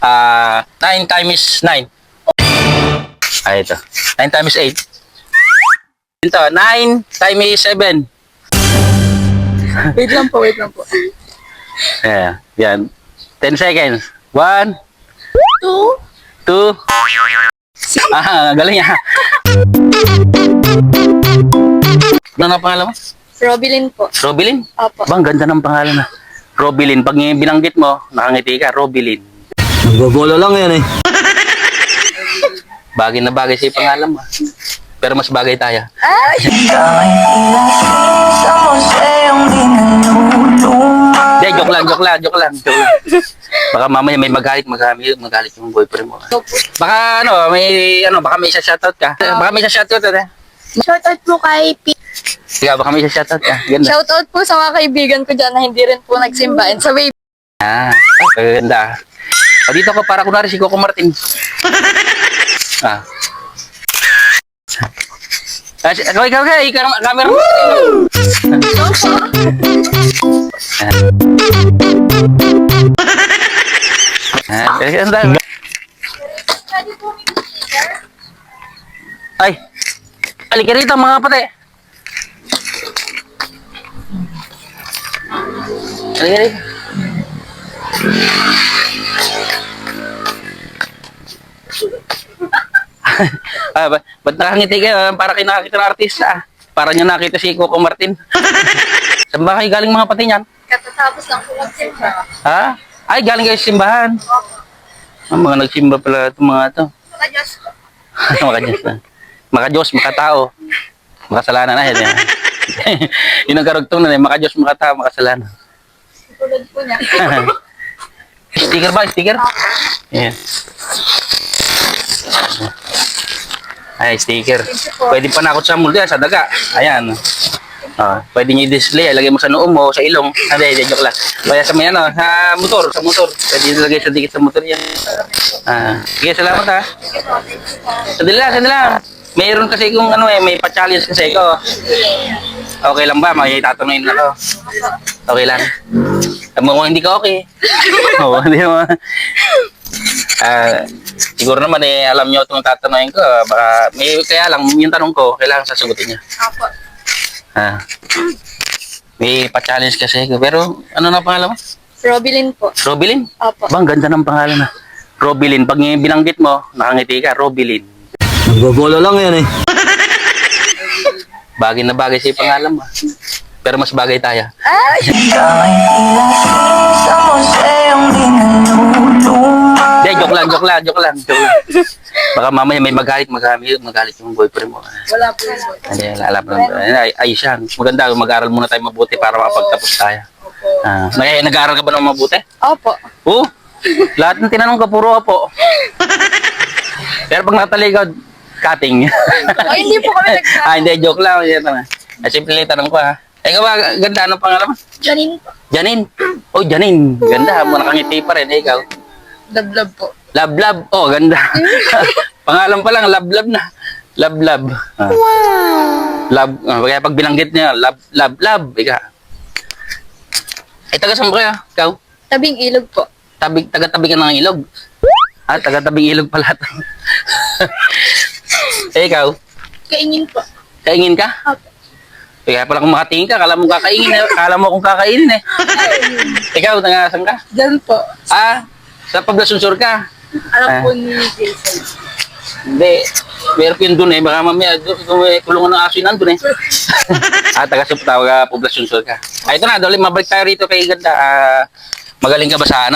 9 times 9. Ay, ito. 9 times 8. Ito, 9 times 7. Wait lang po, wait lang po. Yeah, yan. 10 seconds. 1, 2, 2. Galing yan. Ano na pangalan mo? Robilin po. Robilin? Opo. Bang, ganda ng pangalan na. Robilin. Pag binanggit mo, nakangiti ka, Robilin. Nagbobola lang yan eh. Bagay na bagay sa pangalan mo. Pero mas bagay tayo. Ay! Hindi, joke lang. Baka mamaya may magalit yung boyfriend mo. Baka baka may isa-shoutout ka. Baka may isa-shoutout ka. Shoutout po kay P. Ikaw, baka may isa-shoutout ka. Ganda. Shoutout po sa mga kaibigan ko dyan na hindi rin po nagsimbahan sa baby. Ganda. O, dito ko para kunwari si Coco Martin. Ikaw, camera mo. Ay, halika rito mga pate. Halika rito. Ba't nakangiti kayo? Para kayo nakakita ng artista. Para nyo nakita si Coco Martin. Saan ba kayo galing mga pati niyan? Katatapos lang po magsimba. Ha? Ay, galing kayo sa simbahan. Mga nagsimba pala itong mga ito. Mga Diyos po. Maka-Diyos, maka-tao. Makasalanan na yan. Yun ang karugtong na maka-Diyos, maka-tao, makasalanan. Tulad po niya. Sticker ba? Sticker? Yeah. Ay, sticker. Pwede pa nakot sa multo yan, sa daga. Ayan. Pwede nyo i-display. Lagay mo sa noo mo, sa ilong. Hindi, joke lang. Kaya sa may sa motor. Pwede nilagay sa dikit sa motor yan. Sige, salamat ha. Sandali lang. Mayroon kasi kung may pa-challenge kasi ko. Okay lang ba? May tatanungin ako. Okay lang. Kung hindi ka okay. Oo, hindi mo. Siguro naman alam nyo itong tatanungin ko. Baka kaya lang yung tanong ko, kailangan sasagutin niya. Opo. May pa-challenge kasi ko. Pero ano na pangalan mo? Robilin po. Robilin? Opo. Bang, ganda ng pangalan na. Robilin. Pag binanggit mo, nakangiti ka, Robilin. Nagbobola lang yan eh. Bagay na bagay sa pangalan mo. Pero mas bagay tayo. Ay! Hindi, joke lang. Baka mamaya may magalit yung boyfriend mo. Wala po yun. Hindi, alam lang. Ayos yan. Maganda, mag-aaral muna tayo mabuti para makapagtapos tayo. Nag-aaral ka ba ng mabuti? Opo. Oo. Lahat ng tinanong ka, puro opo. Pero pag nataligod, cutting. Ay, hindi po kami nagsasabi. Hindi, joke lang. Simple lang tanong ko ha. Ikaw ba, ganda, anong pangalan mo? Janine po. Janine. Oh, Janine. Ganda, nakangiti pa rin. Ikaw. Lablab po. Lablab. Oh, ganda. Pangalan pa lang, lablab na. Lablab. Lab. Kaya pag binanggit niya, lab. Ika. Taga saan ba kayo? Ikaw? Tabing ilog po. Taga-tabi ka ng ilog. Taga-tabing ilog pala ito. Ikaw? Kaingin po. Kaingin ka? Opo. Kaya pala kung makatingin ka, kala mo kakainin eh. Kala mo kung kakainin eh. Ikaw, taga saan ka? Diyan po. Sa Poblacion ka? Alam po ni Jason. Hindi. Meron yun dun eh. Baka mamaya kulungan ng aso yun nandun eh. Taga Poblacion ka. Ito na, dali, mabalik tayo rito kay Ganda. Magaling ka ba sa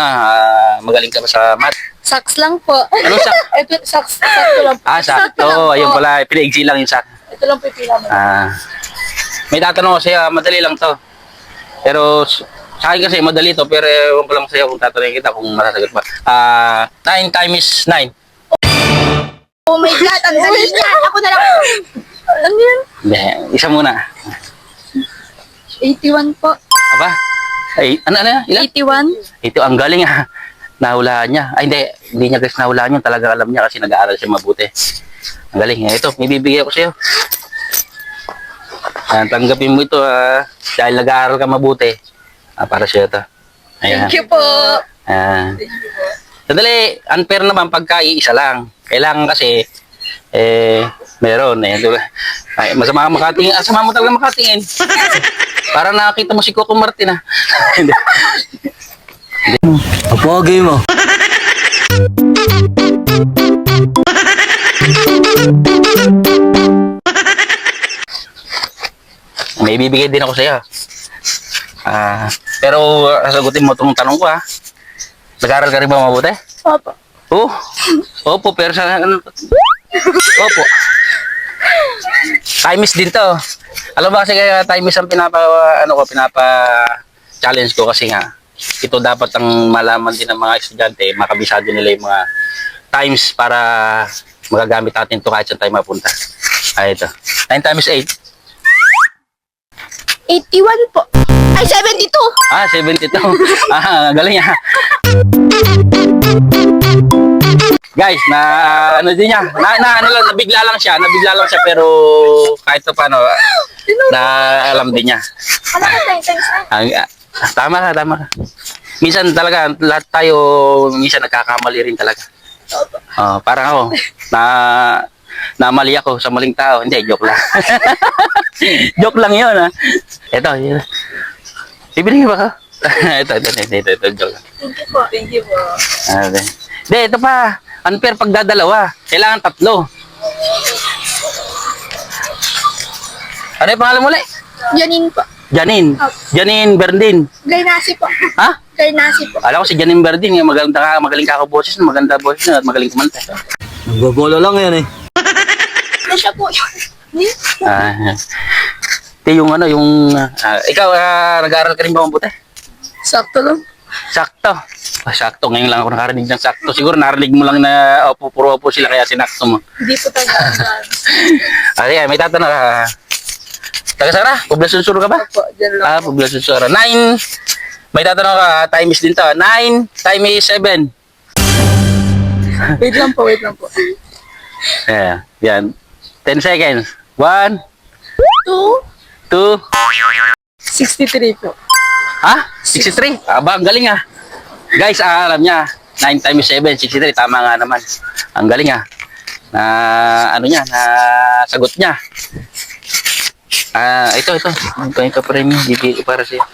magaling ka ba sa math? Saks lang po. Ano saks? Ito, sakto lang po. Sakto. Ayun pala, pinaigsi lang yung sak. Ito lang po yung pila mo. May tatanong ko sa'yo, madali lang to. Pero sa akin kasi madali to, pero ewan ko lang sa'yo kung tatanungin kita kung masasagot ba. 9 times 9. Oh my God, ang dali niya. Ako na lang. Ano yun? Hindi, isa muna. 81 po. Aba? Ay, ano? Ilan? 81? Ito, ang galing ah. Nahulaan niya. Ay, hindi niya guys nahulaan yun. Talaga alam niya kasi nag-aaral siya mabuti. Ang galing. Ito, may bibigay ako sa'yo. Tanggapin mo ito dahil nag-aaral ka mabuti. Para sa'yo ito. Ayan. Thank you po. Sandali, unfair naman pagka iisa lang. Kailangan kasi, meron eh. Diba? Ay, masama ka makatingin. Masama mo talaga makatingin. Para nakakita mo si Coco Martin, ha? Apogay mo. May bibigay din ako sa'yo. Pero sagutin mo itong tanong ko, ha? Nag-aaral ka rin ba mabuti? Opo. Oo. Opo, pero sa... Opo. Times din to. Alam ba kasi kaya times ang pinapa-challenge ko kasi nga, ito dapat ang malaman din ng mga estudyante, makabisado nila yung mga times para magagamit natin ito kahit saan tayo mapunta. Ito. 9 times 8. 81 po. Ay, 72! 72. Galing ha. Guys, ano din niya. Nabigla lang siya pero kahit pa paano na alam din niya. Ano ka 10 times 9? Tama ka. Minsan talaga lahat tayo minsan nagkakamali rin talaga. Parang ako namali ako sa maling tao. Hindi, joke lang. Joke lang 'yon, ha. Ito. Bibili ba ka? ito, joke lang. Thank you po. Hindi, ito pa. Unfair pagdadalawa. Kailangan 3. Ano yung pangalan mo ulit? Janine po. Janine Berdin. Gainasi po. Ha? Gainasi po. Alam ko si Janine Berdin, magaling ka boses, maganda boses at magaling kumanta. Nagbabolo lang yan eh. Ano siya po yun? Ito yung ikaw, nag-aaral ka rin ba mabuti? Sakto lang. Sakto. Sakto. Ngayon lang ako nakarinig ng sakto. Siguro narinig mo lang na puro opo sila kaya sinakto mo. Hindi po taga. Ay, may tatanong ka. Taga Sara? Poblasyon Sur ka ba? Opo, dyan lang. Poblasyon Sur. 9. May tatanong ka. Times din to. 9 times 7. Wait lang po. Yeah. Yan. 10 seconds. 1, 2, 2. 63 po. Ha? 63? Aba, ang galing ah. Guys, alam niya. 9 times 7, 63. Tama nga naman. Ang galing ah. Na sagot niya. Ito. Ito pa rin yung bibigay para sa'yo.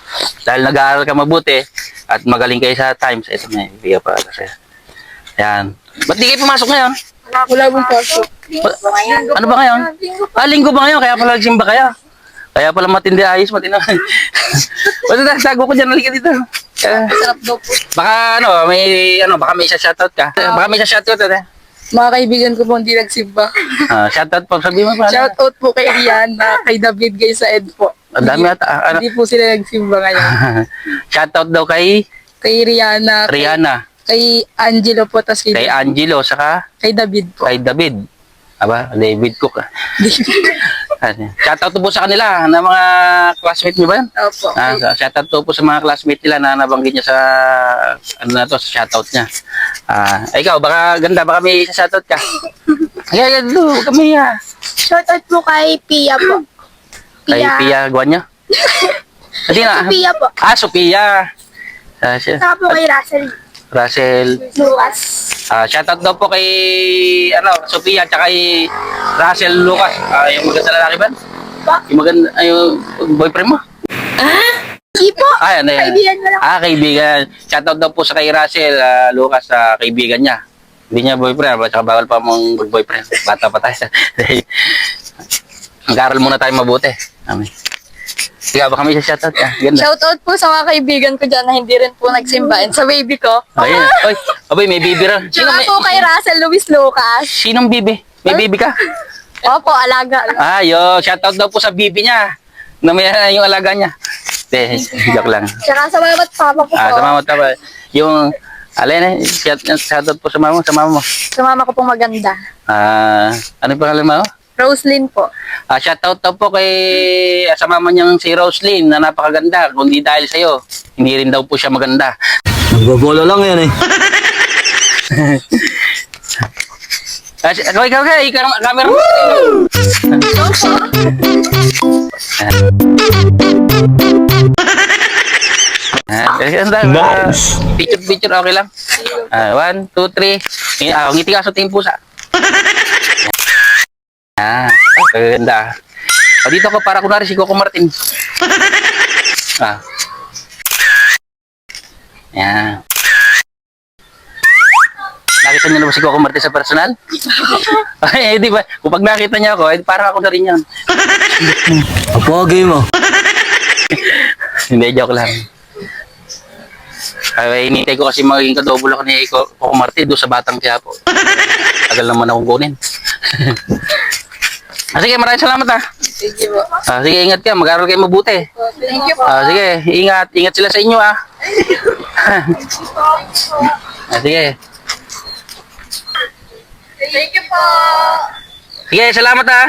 Dahil nag-aaral ka mabuti at magaling kayo sa times, ito na yung bibigay para sa'yo. Yan. Ba't di kayo pumasok ngayon? Wala pong pasok. Ano ba ngayon? Linggo ba ngayon? Kaya pala nagsimba kayo. Kaya pala matindi ayos, matindi. Basta tago ko dyan, halika dito. Sarap daw po. Baka may isa-shoutout ka. Baka may isa-shoutout ka. Mga kaibigan ko po hindi nagsimba. Shoutout po, sabi mo pa. Shoutout po kay Rihanna, kay David, kay Saed po. Ang dami ata. Hindi po sila nagsimba ngayon. Shoutout daw kay Kay Rihanna, kay Angelo po, tas kay Angelo, saka kay David po. kay David. David Cook. Shoutout po sa kanila na mga classmate niyo ba yan? Opo. Shoutout po sa mga classmate nila na nabanggit niya sa sa shoutout niya. Ikaw, baka may shoutout ka. Ay, kami Shoutout po kay Pia po. Kay Pia Guanyo. Hindi na. Sophia po. Sophia. Saka po kay Russell. Lucas. Shoutout daw po kay Sophia at kay Russell Lucas. Yung maganda lalaki ba? Yung maganda, yung boyfriend mo? Hindi po. Yan. Kaibigan ko lang. Kaibigan. Shoutout daw po sa kay Russell Lucas, kaibigan niya. Hindi niya boyfriend, at saka bawal pa mong boyfriend. Bata pa tayo. Mag-aaral muna tayo mabuti. Amen. Ikaw, baka may shoutout ka. Ganda. Shoutout po sa mga kaibigan ko dyan na hindi rin po nagsimba. And sa baby ko. Ayun. Oy, may bibi rin. Saka po kay Russell Luis Lucas. Sinong bibi? May bibi ka? Opo, alaga. Shoutout daw po sa bibi niya. Na may yung alaga niya. Joke lang. Saka sa mga papa po Sa mama tama. Yung, shoutout po sa mama mo. Sa mama ko pong maganda. Ano yung pangalan mo? Roslyn po. Shoutout daw po sa mama niyang si Roslyn na napakaganda. Kundi dahil sa'yo, hindi rin daw po siya maganda. Nagbabolo lang yan eh. Ikaw, camera mo. Nice. Picture, okay lang. 1, 2, 3. Ngiti ka sa tingin pusa. Ganda. Dito ko para kunwari si Coco Martin. Yan. Nakita niyo na ba si Coco Martin sa personal? Ay, di ba? Kung pag nakita niya ako, parang ako na rin yan. Apogay mo. Hindi, joke lang. Ay, inintay ko kasi magiging kadouble ako ni Coco Martin doon sa Batang Quiapo. Tagal naman akong kunin. Sige, maraming salamat ha. Sige po. Sige, ingat ka. Mag-aaral kayo mabuti. Thank you po. Sige, ingat. Ingat sila sa inyo ha. Sige. Thank you po. Sige, salamat ha.